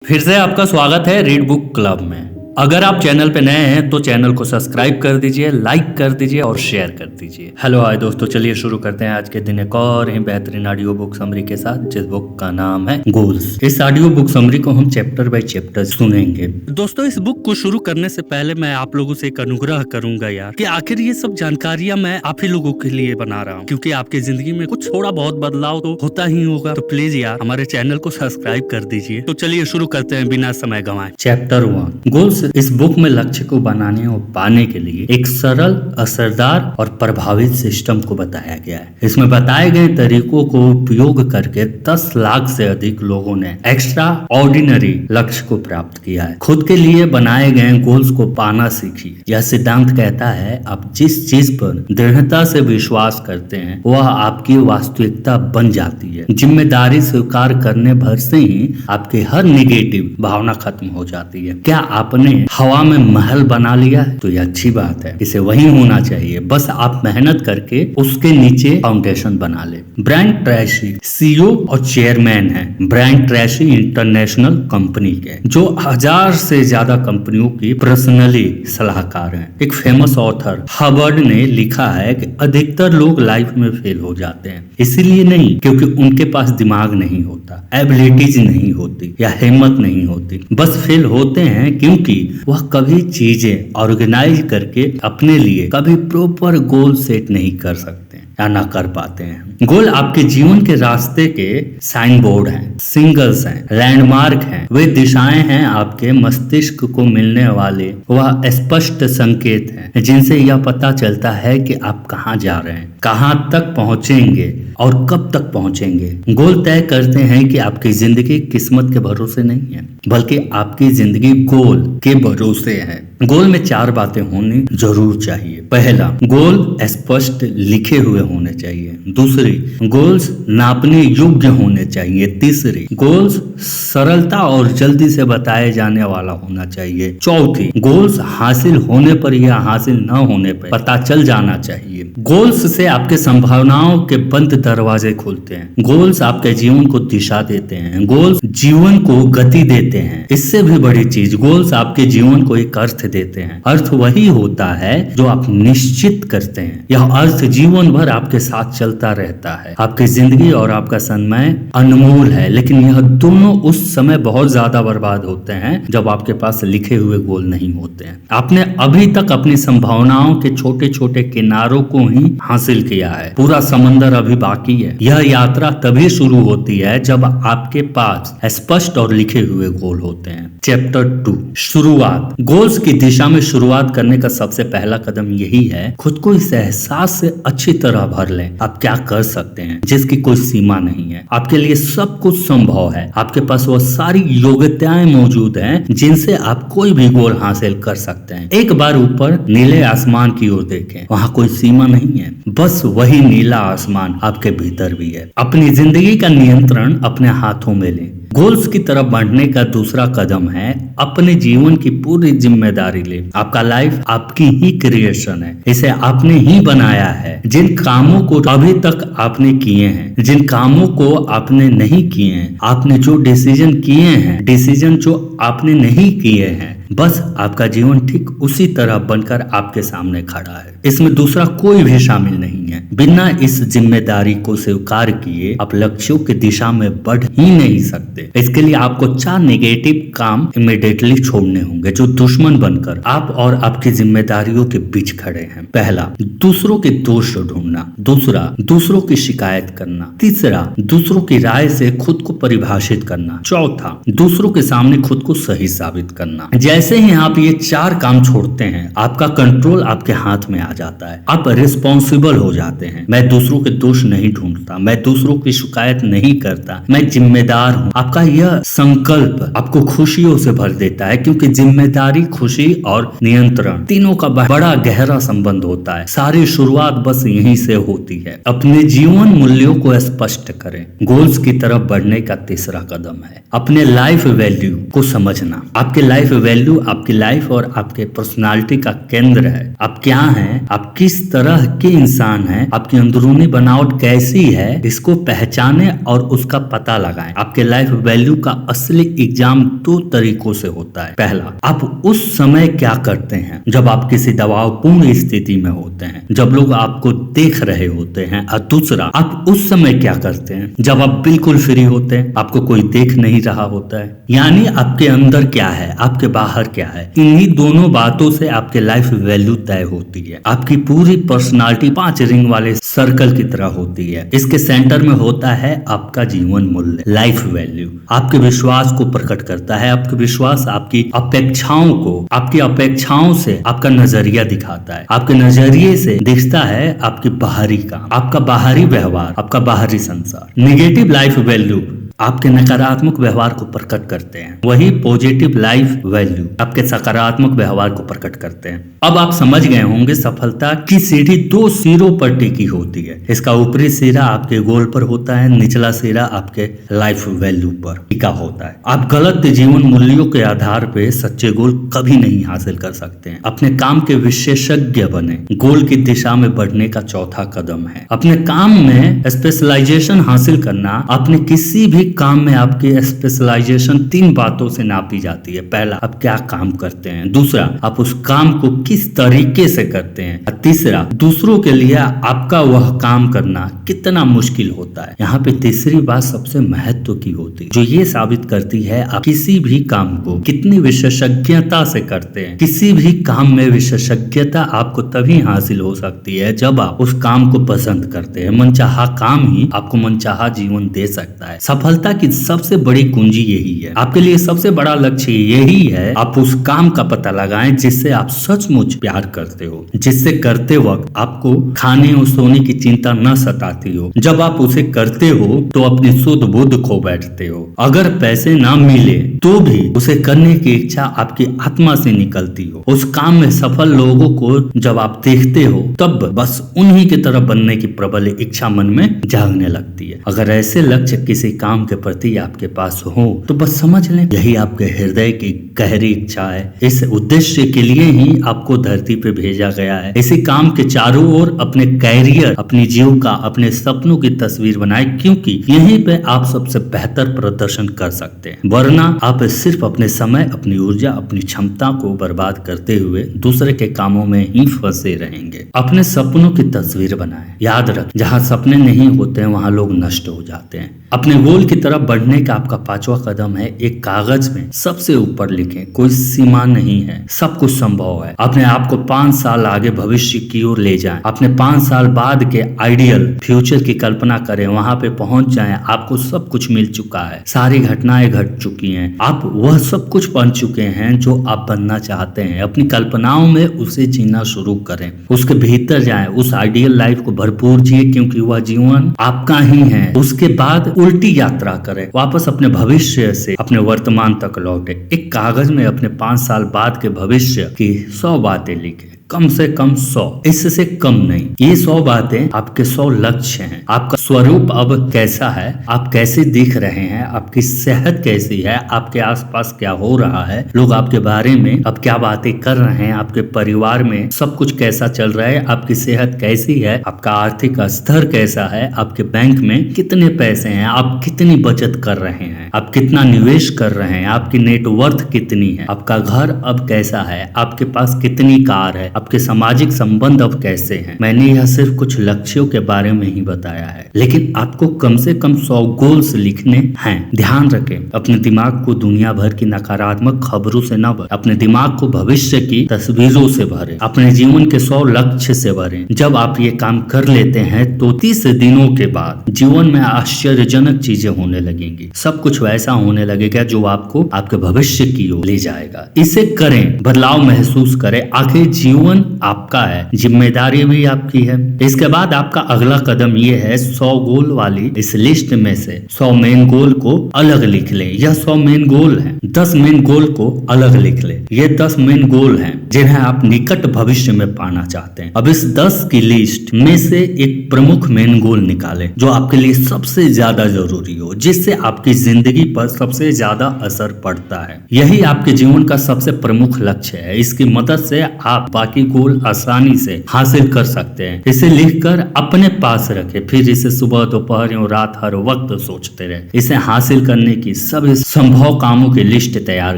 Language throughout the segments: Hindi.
फिर से आपका स्वागत है रीड बुक क्लब में। अगर आप चैनल पे नए हैं तो चैनल को सब्सक्राइब कर दीजिए, लाइक कर दीजिए और शेयर कर दीजिए। हेलो हाय दोस्तों, चलिए शुरू करते हैं आज के दिन एक और ही बेहतरीन ऑडियो बुक समरी के साथ, जिस बुक का नाम है गोल्स। इस ऑडियो बुक समरी को हम चैप्टर बाय चैप्टर सुनेंगे। दोस्तों, इस बुक को शुरू करने से पहले मैं आप लोगों से एक अनुग्रह करूंगा यार, कि आखिर ये सब जानकारियां मैं आप ही लोगों के लिए बना रहा हूँ, क्योंकि आपकी जिंदगी में कुछ थोड़ा बहुत बदलाव तो होता ही होगा। तो प्लीज यार हमारे चैनल को सब्सक्राइब कर दीजिए। तो चलिए शुरू करते हैं बिना समय गंवाए। Chapter 1 goals. इस बुक में लक्ष्य को बनाने और पाने के लिए एक सरल, असरदार और प्रभावित सिस्टम को बताया गया है। इसमें बताए गए तरीकों को उपयोग करके 10 लाख से अधिक लोगों ने एक्स्ट्रा ऑर्डिनरी लक्ष्य को प्राप्त किया है। खुद के लिए बनाए गए गोल्स को पाना सीखिए। यह सिद्धांत कहता है, आप जिस चीज पर दृढ़ता से विश्वास करते हैं वह आपकी वास्तविकता बन जाती है। जिम्मेदारी स्वीकार करने भर से ही आपकी हर नेगेटिव भावना खत्म हो जाती है। क्या आपने हवा में महल बना लिया है? तो यह अच्छी बात है, इसे वही होना चाहिए। बस आप मेहनत करके उसके नीचे फाउंडेशन बना ले। ब्रायन ट्रेसी सीईओ और चेयरमैन हैं। ब्रायन ट्रेसी इंटरनेशनल कंपनी के, जो 1000 से ज्यादा कंपनियों की पर्सनली सलाहकार हैं। एक फेमस ऑथर हर्बर्ट ने लिखा है कि अधिकतर लोग लाइफ में फेल हो जाते हैं, इसीलिए नहीं क्योंकि उनके पास दिमाग नहीं होता, एबिलिटीज नहीं होती या हिम्मत नहीं होती। बस फेल होते हैं क्योंकि वह कभी चीजें ऑर्गेनाइज करके अपने लिए कभी प्रॉपर गोल सेट नहीं कर सकते या ना कर पाते हैं। गोल आपके जीवन के रास्ते के साइन बोर्ड हैं, सिंगल्स हैं, लैंडमार्क हैं। वे दिशाएं हैं आपके मस्तिष्क को मिलने वाले वह स्पष्ट संकेत हैं, जिनसे यह पता चलता है कि आप कहाँ जा रहे हैं, कहाँ तक पहुंचेंगे और कब तक पहुंचेंगे। गोल तय करते हैं कि आपकी जिंदगी किस्मत के भरोसे नहीं है, बल्कि आपकी जिंदगी गोल के भरोसे है। गोल में 4 बातें होनी जरूर चाहिए। पहला, गोल स्पष्ट लिखे हुए होने चाहिए। दूसरी, गोल्स नापने योग्य होने चाहिए। तीसरी, गोल्स सरलता और जल्दी से बताए जाने वाला होना चाहिए। चौथी, गोल्स हासिल होने पर या हासिल न होने पर पता चल जाना चाहिए। गोल्स से आपके संभावनाओं के बंद दरवाजे खुलते हैं। गोल्स आपके जीवन को दिशा देते हैं। गोल्स जीवन को गति देते हैं। इससे भी बड़ी चीज, गोल्स आपके जीवन को एक अर्थ देते हैं। अर्थ वही होता है जो आप निश्चित करते हैं। यह अर्थ जीवन भर आपके साथ चलता रहता है। आपकी जिंदगी और आपका समय अनमोल है, लेकिन यह दोनों उस समय बहुत ज्यादा बर्बाद होते हैं जब आपके पास लिखे हुए गोल नहीं होते हैं। आपने अभी तक अपनी संभावनाओं के छोटे छोटे किनारों को ही हासिल किया है, पूरा समंदर अभी बाकी है। यह यात्रा तभी शुरू होती है जब आपके पास स्पष्ट और लिखे हुए गोल होते हैं। चैप्टर 2 शुरुआत। गोल्स की दिशा में शुरुआत करने का सबसे पहला कदम यही है, खुद को इस एहसास से अच्छी तरह भर लें आप क्या कर सकते हैं, जिसकी कोई सीमा नहीं है। आपके लिए सब कुछ संभव है। आपके पास वो सारी योग्यताएं मौजूद हैं जिनसे आप कोई भी गोल हासिल कर सकते हैं। एक बार ऊपर नीले आसमान की ओर देखें, वहाँ कोई सीमा नहीं है, बस वही नीला आसमान आपके भीतर भी है। अपनी जिंदगी का नियंत्रण अपने हाथों में लें। गोल्स की तरफ बढ़ने का दूसरा कदम है, अपने जीवन की पूरी जिम्मेदारी ले। आपका लाइफ आपकी ही क्रिएशन है, इसे आपने ही बनाया है। जिन कामों को अभी तक आपने किए हैं, जिन कामों को आपने नहीं किए हैं, आपने जो डिसीजन किए हैं, डिसीजन जो आपने नहीं किए हैं, बस आपका जीवन ठीक उसी तरह बनकर आपके सामने खड़ा है। इसमें दूसरा कोई भी शामिल नहीं है। बिना इस जिम्मेदारी को स्वीकार किए आप लक्ष्यों की दिशा में बढ़ ही नहीं सकते। इसके लिए आपको 4 नेगेटिव काम इमीडिएटली छोड़ने होंगे, जो दुश्मन बनकर आप और आपकी जिम्मेदारियों के बीच खड़े हैं। पहला, दूसरों के दोष ढूंढना। दूसरा, दूसरों की शिकायत करना। तीसरा, दूसरों की राय से खुद को परिभाषित करना। चौथा, दूसरों के सामने खुद को सही साबित करना। जैसे ही आप ये 4 काम छोड़ते हैं, आपका कंट्रोल आपके हाथ में आ जाता है। आप रिस्पॉन्सिबल हो जाते हैं। मैं दूसरों के दोष नहीं ढूंढता, मैं दूसरों की शिकायत नहीं करता, मैं जिम्मेदार हूँ। आपका यह संकल्प आपको खुशियों से भर देता है, क्योंकि जिम्मेदारी, खुशी और नियंत्रण तीनों का बड़ा गहरा संबंध होता है। सारी शुरुआत बस यहीं से होती है। अपने जीवन मूल्यों को स्पष्ट करें। गोल्स की तरफ बढ़ने का तीसरा कदम है अपने लाइफ वैल्यू को समझना। आपके लाइफ वैल्यू आपकी लाइफ और आपके पर्सनालिटी का केंद्र है। आप क्या हैं, आप किस तरह के इंसान हैं, आपकी अंदरूनी बनावट कैसी है इसको पहचाने और उसका पता लगाएं। आपके लाइफ वैल्यू का असली एग्जाम दो तरीकों से होता है। पहला, आप उस समय क्या करते हैं जब आप किसी दबावपूर्ण स्थिति में होते हैं, जब लोग आपको देख रहे होते हैं। और दूसरा, आप उस समय क्या करते हैं जब आप बिल्कुल फ्री होते हैं, आपको कोई देख नहीं रहा होता है। यानी आपके अंदर क्या है, आपके बाहर क्या है। इन्हीं दोनों बातों से आपके लाइफ वैल्यू तय होती है। आपकी पूरी पर्सनालिटी 5 रिंग वाले सर्कल की तरह होती है। इसके सेंटर में होता है आपका जीवन मूल्य, लाइफ वैल्यू। आपके विश्वास को प्रकट करता है। आपके विश्वास आपकी अपेक्षाओं को, आपकी अपेक्षाओं से आपका नजरिया दिखाता है। आपके नजरिए से दिखता है आपकी बाहरी काम, आपका बाहरी व्यवहार, आपका बाहरी संसार। नेगेटिव लाइफ वैल्यू आपके नकारात्मक व्यवहार को प्रकट करते हैं, वही पॉजिटिव लाइफ वैल्यू आपके सकारात्मक व्यवहार को प्रकट करते हैं। अब आप समझ गए होंगे सफलता की सीढ़ी 2 सिरों पर टिकी होती है। इसका ऊपरी सिरा आपके गोल पर होता है, निचला सिरा आपके लाइफ वैल्यू पर टिका होता है। आप गलत जीवन मूल्यों के आधार पर सच्चे गोल कभी नहीं हासिल कर सकते हैं। अपने काम के विशेषज्ञ बने, गोल की दिशा में बढ़ने का चौथा कदम है। अपने काम में स्पेशलाइजेशन हासिल करना। अपने किसी भी काम में आपकी स्पेशलाइजेशन 3 बातों से नापी जाती है। पहला, आप क्या काम करते हैं। दूसरा, आप उस काम को किस तरीके से करते हैं। और तीसरा, दूसरों के लिए आपका वह काम करना कितना मुश्किल होता है। यहाँ पे तीसरी बात सबसे महत्व की होती है, जो ये साबित करती है आप किसी भी काम को कितनी विशेषज्ञता से करते हैं। किसी भी काम में विशेषज्ञता आपको तभी हासिल हो सकती है जब आप उस काम को पसंद करते हैं। मनचाहा काम ही आपको मनचाहा जीवन दे सकता है। सफलता की सबसे बड़ी कुंजी यही है। आपके लिए सबसे बड़ा लक्ष्य यही है, आप उस काम का पता लगाएं जिससे आप सचमुच प्यार करते हो, जिससे करते वक्त आपको खाने और सोने की चिंता न सताती हो। जब आप उसे करते हो तो अपनी शुद्ध बुद्ध खो बैठते हो। अगर पैसे ना मिले तो भी उसे करने की इच्छा आपकी आत्मा से निकलती हो। उस काम में सफल लोगों को जब आप देखते हो तब बस उन्हीं की तरह बनने की प्रबल इच्छा मन में जागने लगती है। अगर ऐसे लक्ष्य किसी काम के प्रति आपके पास हो तो बस समझ लें यही आपके हृदय की गहरी इच्छा है। इस उद्देश्य के लिए ही आपको धरती पे भेजा गया है। इसी काम के चारों ओर अपने कैरियर, अपनी जीविका, अपने सपनों की तस्वीर बनाए, क्योंकि यहीं पे आप सबसे बेहतर प्रदर्शन कर सकते हैं। वरना आप सिर्फ अपने समय, अपनी ऊर्जा, अपनी क्षमता को बर्बाद करते हुए दूसरे के कामों में ही फंसे रहेंगे। अपने सपनों की तस्वीर बनाएं। याद रख, जहाँ सपने नहीं होते हैं वहाँ लोग नष्ट हो जाते हैं। अपने गोल की तरफ बढ़ने का आपका 5वां कदम है, एक कागज में सबसे ऊपर लिखें, कोई सीमा नहीं है, सब कुछ संभव है। अपने आप को 5 साल आगे भविष्य की ओर ले जाएं। अपने 5 साल बाद के आइडियल फ्यूचर की कल्पना करें, वहां पे पहुंच जाएं। आपको सब कुछ मिल चुका है, सारी घटनाएं घट चुकी हैं, आप वह सब कुछ बन चुके हैं जो आप बनना चाहते हैं। अपनी कल्पनाओं में उसे जीना शुरू करें, उसके भीतर जाएं, उस आइडियल लाइफ को भरपूर जिए, क्योंकि वह जीवन आपका ही है। उसके बाद उल्टी यात्रा करें, वापस अपने भविष्य से अपने वर्तमान तक लौटे। एक कागज में अपने 5 साल बाद के भविष्य की 100 बातें लिखें, कम से कम 100, इससे कम नहीं। ये 100 बातें आपके 100 लक्ष्य हैं। आपका स्वरूप अब कैसा है, आप कैसे दिख रहे हैं, आपकी सेहत कैसी है, आपके आसपास क्या हो रहा है, लोग आपके बारे में अब क्या बातें कर रहे हैं, आपके परिवार में सब कुछ कैसा चल रहा है, आपकी सेहत कैसी है, आपका आर्थिक स्तर कैसा है, आपके बैंक में कितने पैसे हैं, आप कितनी बचत कर रहे हैं, आप कितना निवेश कर रहे हैं, आपकी नेटवर्थ कितनी है, आपका घर अब कैसा है, आपके पास कितनी कार है, आपके सामाजिक संबंध अब कैसे हैं। मैंने यह सिर्फ कुछ लक्ष्यों के बारे में ही बताया है, लेकिन आपको कम से कम 100 गोल्स लिखने हैं। ध्यान रखें, अपने दिमाग को दुनिया भर की नकारात्मक खबरों से न भरें, अपने दिमाग को भविष्य की तस्वीरों से भरें, अपने जीवन के 100 लक्ष्य से भरें। जब आप ये काम कर लेते हैं तो 30 दिनों के बाद जीवन में आश्चर्यजनक चीजें होने लगेंगी। सब कुछ वैसा होने लगेगा जो आपको आपके भविष्य की ओर ले जाएगा। इसे करें, बदलाव महसूस करें। आखिर जीवन आपका है, जिम्मेदारी भी आपकी है। इसके बाद आपका अगला कदम ये है, 100 गोल वाली इस लिस्ट में से 100 मेन गोल को अलग लिख लें। यह 100 मेन गोल हैं, 10 मेन गोल को अलग लिख लें। ये 10 मेन गोल हैं जिन्हें आप निकट भविष्य में पाना चाहते हैं। अब इस 10 की लिस्ट में से एक प्रमुख मेन गोल निकालें जो आपके लिए सबसे ज्यादा जरूरी हो, जिससे आपकी जिंदगी पर सबसे ज्यादा असर पड़ता है। यही आपके जीवन का सबसे प्रमुख लक्ष्य है। इसकी मदद से आप बाकी बाकी गोल आसानी से हासिल कर सकते हैं। इसे लिखकर अपने पास रखें, फिर इसे सुबह, दोपहर और रात हर वक्त सोचते रहे। इसे हासिल करने की सभी संभव कामों की लिस्ट तैयार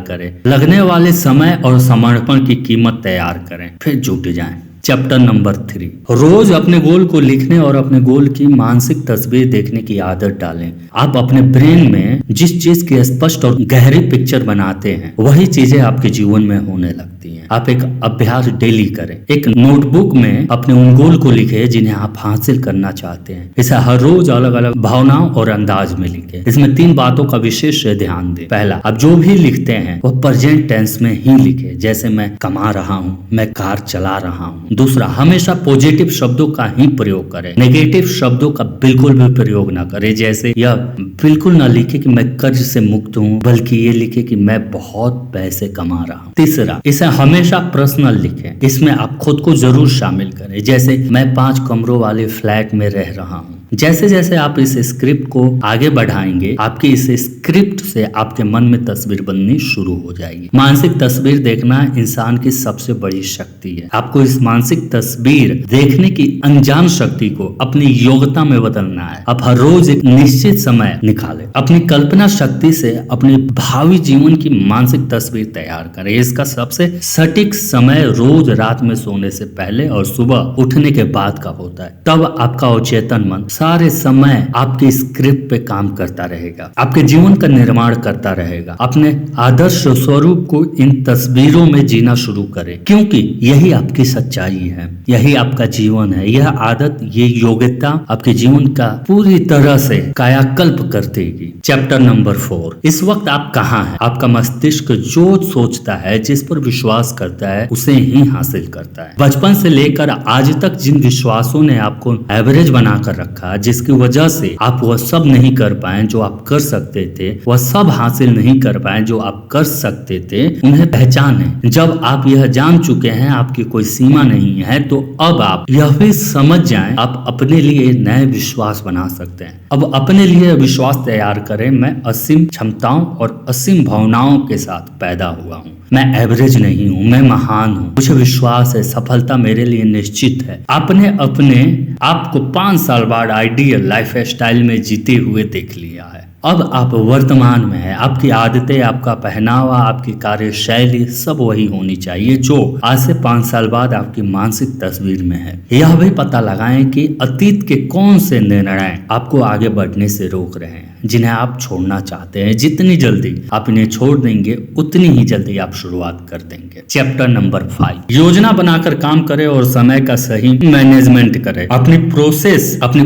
करें, लगने वाले समय और समर्पण की कीमत तैयार करें, फिर जुट जाएं। चैप्टर नंबर 3, रोज अपने गोल को लिखने और अपने गोल की मानसिक तस्वीर देखने की आदत डालें। आप अपने ब्रेन में जिस चीज की स्पष्ट और गहरी पिक्चर बनाते हैं वही चीजें आपके जीवन में होने लगती हैं। आप एक अभ्यास डेली करें, एक नोटबुक में अपने उन गोल को लिखें जिन्हें आप हासिल करना चाहते हैं। इसे हर रोज अलग अलग भावनाओं और अंदाज में लिखें। इसमें 3 बातों का विशेष ध्यान दें। पहला, आप जो भी लिखते हैं वह प्रेजेंट टेंस में ही लिखें, जैसे मैं कमा रहा हूँ, मैं कार चला रहा हूँ। दूसरा, हमेशा पॉजिटिव शब्दों का ही प्रयोग करें, नेगेटिव शब्दों का बिल्कुल भी प्रयोग ना करें। जैसे यह बिल्कुल ना लिखे कि मैं कर्ज से मुक्त हूँ, बल्कि ये लिखे कि मैं बहुत पैसे कमा रहा हूँ। तीसरा, इसे हमेशा पर्सनल लिखें, इसमें आप खुद को जरूर शामिल करें, जैसे मैं 5 कमरों वाले फ्लैट में रह रहा हूँ। जैसे जैसे आप इस स्क्रिप्ट को आगे बढ़ाएंगे, आपकी इस स्क्रिप्ट से आपके मन में तस्वीर बननी शुरू हो जाएगी। मानसिक तस्वीर देखना इंसान की सबसे बड़ी शक्ति है। आपको इस मानसिक तस्वीर देखने की अनजान शक्ति को अपनी योग्यता में बदलना है। आप हर रोज एक निश्चित समय निकालें, अपनी कल्पना शक्ति से अपने भावी जीवन की मानसिक तस्वीर तैयार करें। इसका सबसे सटीक समय रोज रात में सोने से पहले और सुबह उठने के बाद का होता है। तब आपका अवचेतन मन सारे समय आपके स्क्रिप्ट पे काम करता रहेगा, आपके जीवन का निर्माण करता रहेगा। अपने आदर्श स्वरूप को इन तस्वीरों में जीना शुरू करें, क्योंकि यही आपकी सच्चाई है, यही आपका जीवन है। यह आदत, ये योग्यता आपके जीवन का पूरी तरह से कायाकल्प कर देगी। चैप्टर नंबर 4, इस वक्त आप कहाँ हैं? आपका मस्तिष्क जो सोचता है, जिस पर विश्वास करता है, उसे ही हासिल करता है। बचपन से लेकर आज तक जिन विश्वासों ने आपको एवरेज बनाकर रखा, जिसकी वजह से आप वह सब नहीं कर पाए जो आप कर सकते थे, वह सब हासिल नहीं कर पाए जो आप कर सकते थे, उन्हें पहचानें। जब आप यह जान चुके हैं आपकी कोई सीमा नहीं है, तो अब आप यह भी समझ जाएं आप अपने लिए नए विश्वास बना सकते हैं। अब अपने लिए विश्वास तैयार करें, मैं असीम क्षमताओं और असीम भावनाओं के साथ पैदा हुआ हूँ। मैं एवरेज नहीं हूँ, मैं महान हूँ। मुझे विश्वास है सफलता मेरे लिए निश्चित है। आपने अपने आपको 5 साल बाद आइडियल लाइफ स्टाइल में जीते हुए देख लिया है। अब आप वर्तमान में है। आपकी आदतें, आपका पहनावा, आपकी कार्यशैली सब वही होनी चाहिए जो आज से 5 साल बाद आपकी मानसिक तस्वीर में है। यह भी पता लगाएं कि अतीत के कौन से निर्णय आपको आगे बढ़ने से रोक रहे हैं, जिन्हें आप छोड़ना चाहते हैं। जितनी जल्दी आप इन्हें छोड़ देंगे, उतनी ही जल्दी आप शुरुआत कर देंगे। चैप्टर नंबर 5, योजना बनाकर काम करें और समय का सही मैनेजमेंट करें। अपनी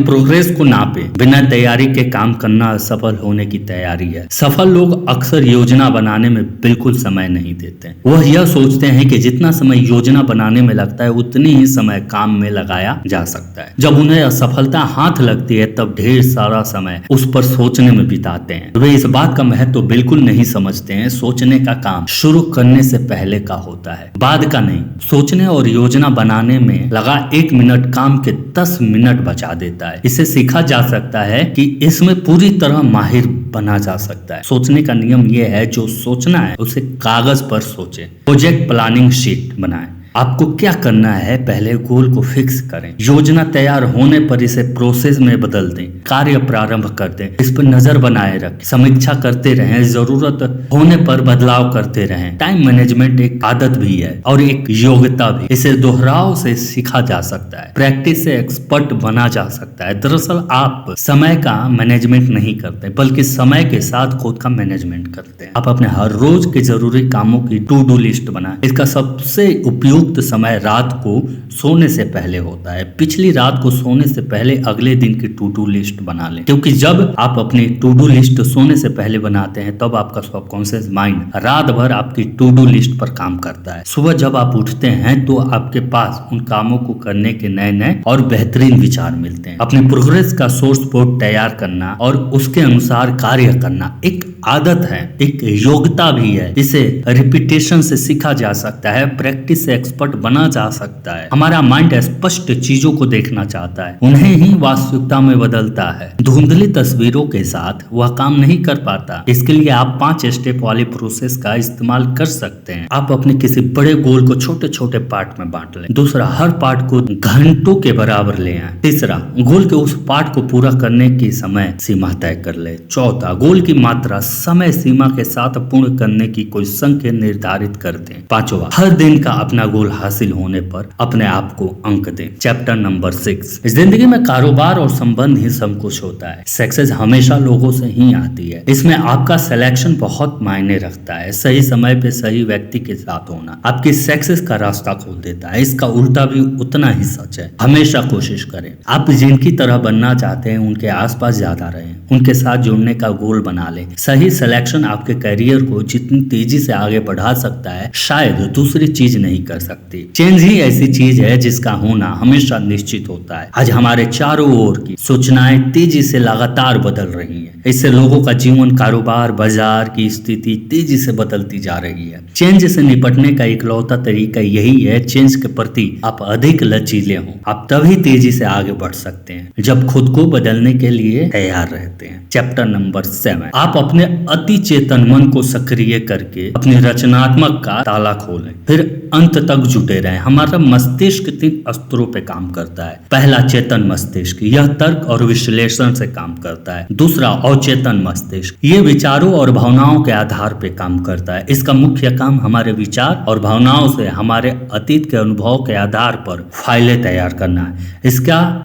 प्रोग्रेस को नापे। बिना तैयारी के काम करना असफल होने की तैयारी है। सफल लोग अक्सर योजना बनाने में बिल्कुल समय नहीं देते। वह यह सोचते हैं कि जितना समय योजना बनाने में लगता है, उतनी ही समय काम में लगाया जा सकता है। जब उन्हें असफलता हाथ लगती है, तब ढेर सारा समय उस पर सोचने में बिताते हैं। वे इस बात का महत्व बिल्कुल नहीं समझते हैं। सोचने का काम शुरू करने से पहले का होता है, बाद का नहीं। सोचने और योजना बनाने में लगा 1 मिनट काम के 10 मिनट बचा देता है। इसे सीखा जा सकता है कि इसमें पूरी तरह माहिर बना जा सकता है। सोचने का नियम यह है, जो सोचना है उसे कागज पर सोचें। प्रोजेक्ट प्लानिंग शीट बनाएं। आपको क्या करना है, पहले गोल को फिक्स करें। योजना तैयार होने पर इसे प्रोसेस में बदल दें। कार्य प्रारंभ कर दें। इस पर नजर बनाए रखें। समीक्षा करते रहें। जरूरत होने पर बदलाव करते रहें। टाइम मैनेजमेंट एक आदत भी है और एक योग्यता भी। इसे दोहराव से सीखा जा सकता है। प्रैक्टिस से एक्सपर्ट बना जा सकता है। दरअसल आप समय का मैनेजमेंट नहीं करते, बल्कि समय के साथ खुद का मैनेजमेंट करते हैं। आप अपने हर रोज के जरूरी कामों की टू डू लिस्ट बनाएं। इसका सबसे उपयोग समय रात को सोने से पहले होता है। पिछली रात को सोने से पहले अगले दिन की टू डू लिस्ट बना लें, क्योंकि जब आप अपनी टू डू लिस्ट सोने से पहले बनाते हैं, तब आपका सबकॉन्शियस माइंड रात भर आपकी टू डू लिस्ट पर काम करता है। सुबह जब आप उठते हैं तो आपके पास उन कामों को करने के नए नए और बेहतरीन विचार मिलते हैं। अपनी प्रोग्रेस का सोर्स बोर्ड तैयार करना और उसके अनुसार कार्य करना एक आदत है, एक योग्यता भी है। इसे रिपीटेशन से सीखा जा सकता है, प्रैक्टिस से एक्सपर्ट बना जा सकता है। हमारा माइंड स्पष्ट चीजों को देखना चाहता है, उन्हें ही वास्तविकता में बदलता है। धुंधली तस्वीरों के साथ वह काम नहीं कर पाता। इसके लिए आप 5 स्टेप वाले प्रोसेस का इस्तेमाल कर सकते हैं। आप अपने किसी बड़े गोल को छोटे छोटे पार्ट में बांट लें। दूसरा, हर पार्ट को घंटों के बराबर ले आए। तीसरा, गोल के उस पार्ट को पूरा करने की समय सीमा तय कर ले। चौथा, गोल की मात्रा समय सीमा के साथ पूर्ण करने की कोई संख्या निर्धारित कर दें। पांचवा, हर दिन का अपना गोल हासिल होने पर अपने आप को अंक दें। Chapter number 6। जिंदगी में कारोबार और संबंध ही सब कुछ होता है। सक्सेस हमेशा लोगों से ही आती है। इसमें आपका सिलेक्शन बहुत मायने रखता है। सही समय पे सही व्यक्ति के साथ होना आपकी सक्सेस का रास्ता खोल देता है। इसका उल्टा भी उतना ही सच है। हमेशा कोशिश करें, आप जिनकी तरह बनना चाहते हैं उनके आसपास ज्यादा रहें, उनके साथ जुड़ने का गोल बना लें। सही सिलेक्शन आपके करियर को जितनी तेजी से आगे बढ़ा सकता है, शायद दूसरी चीज नहीं कर सकती। चेंज ही ऐसी चीज है जिसका होना हमेशा निश्चित होता है। आज हमारे चारों ओर की सूचनाएं तेजी से लगातार बदल रही हैं। इससे लोगों का जीवन, कारोबार, बाजार की स्थिति तेजी से बदलती जा रही है। चेंज से निपटने का इकलौता तरीका यही है, चेंज के प्रति आप अधिक लचीले हों। आप तभी तेजी से आगे बढ़ सकते हैं जब खुद को बदलने के लिए तैयार रहते हैं। Chapter number 7। आप अपने अति चेतन मन को सक्रिय करके अपनी रचनात्मक का ताला खोलें, फिर अंत तक जुटे रहें। हमारा मस्तिष्क 3 स्तरों पे काम करता है। पहला, चेतन मस्तिष्क, यह तर्क और विश्लेषण से काम करता है। दूसरा, अवचेतन मस्तिष्क, ये विचारों और भावनाओं के आधार पे काम करता है। इसका मुख्य काम हमारे विचार और भावनाओं से हमारे अतीत के अनुभव के आधार पर फाइलें तैयार करना है।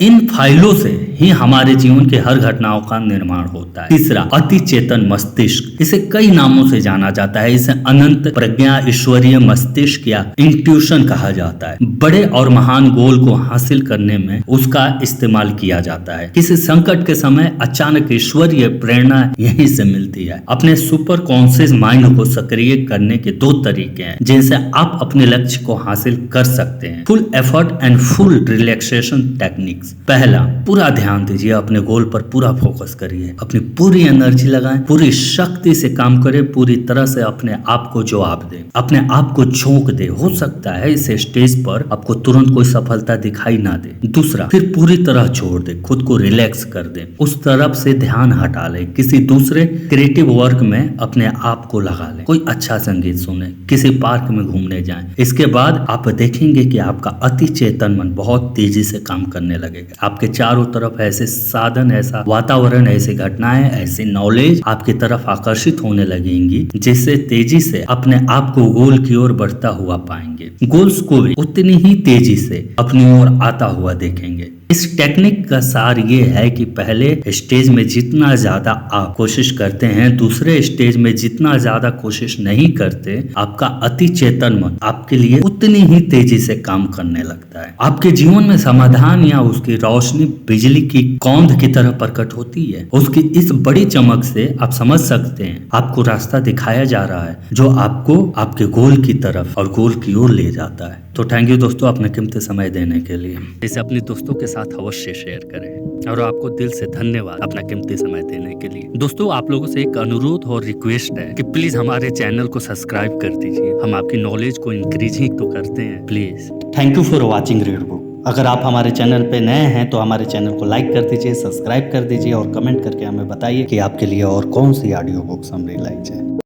इन फाइलों से ही हमारे जीवन के हर घटनाओं का निर्माण होता है। तीसरा, अति चेतन मस्तिष्क, इसे कई नामों से जाना जाता है। इसे अनंत प्रज्ञा, ईश्वरीय मस्तिष्क या इंट्यूशन कहा जाता है। बड़े और महान गोल को हासिल करने में उसका इस्तेमाल किया जाता है। किसी संकट के समय अचानक ईश्वरीय प्रेरणा यहीं से मिलती है। अपने सुपर कॉन्शियस माइंड को सक्रिय करने के 2 तरीके हैं जिनसे आप अपने लक्ष्य को हासिल कर सकते हैं। Full effort and full relaxation techniques. पहला, पूरा ध्यान दीजिए, अपने गोल पर पूरा फोकस करिए, अपनी पूरी एनर्जी लगाएं, पूरी शक्ति से काम करें, पूरी तरह से अपने आप को जवाब दें, अपने आप को झोंक दे। हो सकता है इस स्टेज पर आपको तुरंत कोई सफलता दिखाई ना दे। दूसरा, फिर पूरी तरह छोड़ दे, खुद को रिलैक्स कर दे, उस तरफ से ध्यान हटा ले, किसी दूसरे क्रिएटिव वर्क में अपने आप को लगा ले, कोई अच्छा संगीत सुने, किसी पार्क में घूमने जाएं। इसके बाद आप देखेंगे कि आपका अति चेतन मन बहुत तेजी से काम करने लगेगा। आपके चारों तरफ ऐसे साधन, ऐसा वातावरण, ऐसी घटनाएं, ऐसी नॉलेज आपकी तरफ आकर्षित होने लगेंगी जिससे तेजी से अपने आप को गोल की ओर बढ़ता हुआ पाएंगे। गोल्स को भी उतनी ही तेजी से अपनी ओर आता हुआ देखेंगे। इस टेक्निक का सार ये है कि पहले स्टेज में जितना ज्यादा आप कोशिश करते हैं, दूसरे स्टेज में जितना ज्यादा कोशिश नहीं करते, आपका अति चेतन मन आपके लिए उतनी ही तेजी से काम करने लगता है। आपके जीवन में समाधान या उसकी रोशनी बिजली की कौंध की तरह प्रकट होती है। उसकी इस बड़ी चमक से आप समझ सकते हैं आपको रास्ता दिखाया जा रहा है जो आपको आपके गोल की तरफ और गोल की ओर ले जाता है। तो थैंक यू दोस्तों, अपने कीमती समय देने के लिए। इसे अपने दोस्तों के साथ अवश्य शेयर करें और आपको दिल से धन्यवाद अपना कीमती समय देने के लिए। दोस्तों, आप लोगों से एक अनुरोध और रिक्वेस्ट है कि प्लीज हमारे चैनल को सब्सक्राइब कर दीजिए। हम आपकी नॉलेज को इंक्रीज ही तो करते हैं, please. Thank you for watching read book. अगर आप हमारे चैनल पे नए हैं तो हमारे चैनल को लाइक कर दीजिए, सब्सक्राइब कर दीजिए और कमेंट करके हमें बताइए कि आपके लिए और कौन सी ऑडियो बुक्स हम रिलाइज है।